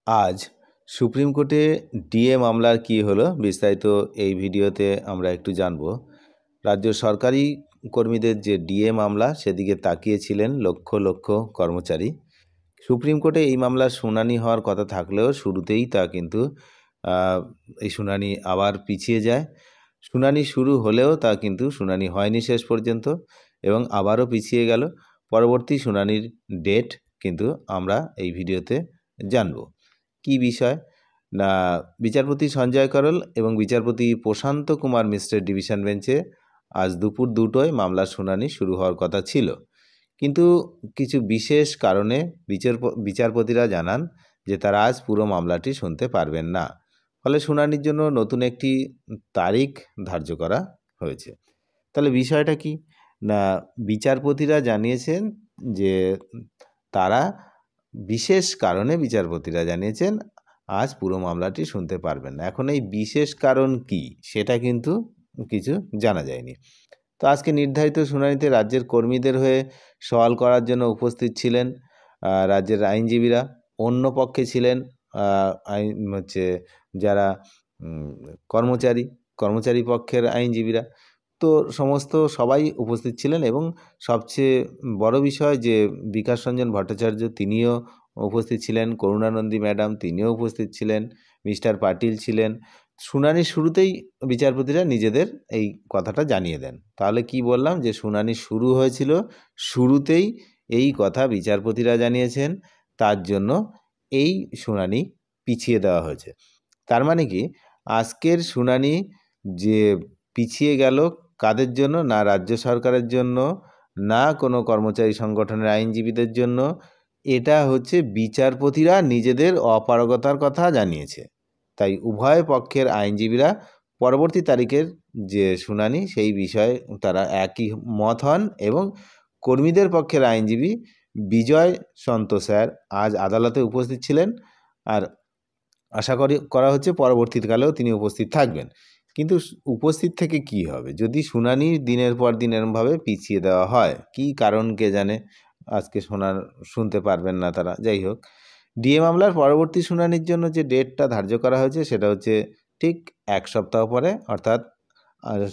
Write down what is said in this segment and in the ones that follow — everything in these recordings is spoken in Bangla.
আজ সুপ্রিম কোর্টে ডিএ মামলার কি হলো বিস্তারিত এই ভিডিওতে আমরা একটু জানব। রাজ্য সরকারি কর্মীদের যে ডিএ মামলা সেদিকে তাকিয়েছিলেন লক্ষ লক্ষ কর্মচারী। সুপ্রিম কোর্টে এই মামলার শুনানি হওয়ার কথা থাকলেও শুরুতেই তা কিন্তু এই শুনানি আবার পিছিয়ে যায়। শুনানি শুরু হলেও তা কিন্তু শুনানি হয়নি শেষ পর্যন্ত এবং আবারও পিছিয়ে গেল। পরবর্তী শুনানির ডেট কিন্তু আমরা এই ভিডিওতে জানব। কি বিষয় না, বিচারপতি সঞ্জয় করল এবং বিচারপতি প্রশান্ত কুমার মিশ্রের ডিভিশন বেঞ্চে আজ দুপুর 2টায় মামলার শুনানি শুরু হওয়ার কথা ছিল, কিন্তু কিছু বিশেষ কারণে বিচারপতিরা জানান যে তারা আজ পুরো মামলাটি শুনতে পারবেন না। ফলে শুনানির জন্য নতুন একটি তারিখ ধার্য করা হয়েছে। তাহলে বিষয়টা কি না, বিচারপতিরা জানিয়েছেন যে তারা বিশেষ কারণে বিচারপতিরা জানিয়েছেন আজ পুরো মামলাটি শুনতে পারবেন না। এখন এই বিশেষ কারণ কি সেটা কিন্তু কিছু জানা যায়নি। তো আজকে নির্ধারিত শুনানিতে রাজ্যের কর্মীদের হয়ে সওয়াল করার জন্য উপস্থিত ছিলেন রাজ্যের আইনজীবীরা। অন্য পক্ষে ছিলেন যারা কর্মচারী পক্ষের আইনজীবীরা। তো সবাই উপস্থিত ছিলেন এবং সবচেয়ে বড় বিষয় যে বিকাশ রঞ্জন ভট্টাচার্য তিনিও উপস্থিত ছিলেন, করুণানন্দী ম্যাডাম তিনিও উপস্থিত ছিলেন, মিস্টার পাটিল ছিলেন। শুনানির শুরুতেই বিচারপতিরা নিজেদের এই কথাটা জানিয়ে দেন। তাহলে কি বললাম যে শুনানি শুরু হয়েছিল, শুরুতেই এই কথা বিচারপতিরা জানিয়েছেন, তার জন্য এই শুনানি পিছিয়ে দেওয়া হয়েছে। তার মানে কি আজকের শুনানি যে পিছিয়ে গেল কাদের জন্য, না রাজ্য সরকারের জন্য, না কোনো কর্মচারী সংগঠনের আইনজীবীদের জন্য, এটা হচ্ছে বিচারপতিরা নিজেদের অপারগতার কথা জানিয়েছে। তাই উভয় পক্ষের আইনজীবীরা পরবর্তী তারিখের যে শুনানি সেই বিষয়ে তারা একই মত হন এবং কর্মীদের পক্ষের আইনজীবী বিজয় সন্ত স্যার আজ আদালতে উপস্থিত ছিলেন আর আশা করা হচ্ছে পরবর্তীকালেও তিনি উপস্থিত থাকবেন। কিন্তু উপস্থিত থেকে কি হবে যদি শুনানি দিনের পর দিন এরমভাবে পিছিয়ে দেওয়া হয়? কি কারণ কে জানে, আজকে শুনতে পারবেন না তারা। যাই হোক, ডিএ মামলার পরবর্তী শুনানির জন্য যে ডেটটা ধার্য করা হয়েছে সেটা হচ্ছে ঠিক 1 সপ্তাহ পরে, অর্থাৎ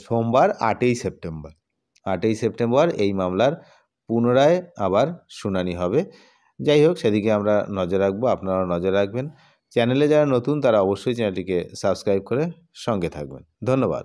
সোমবার 8ই সেপ্টেম্বর। 8ই সেপ্টেম্বর এই মামলার পুনরায় আবার শুনানি হবে। যাই হোক, সেদিকে আমরা নজর রাখবো, আপনারাও নজর রাখবেন। চ্যানেলে যারা নতুন তারা অবশ্যই চ্যানেলটিকে সাবস্ক্রাইব করে সঙ্গে থাকবেন। ধন্যবাদ।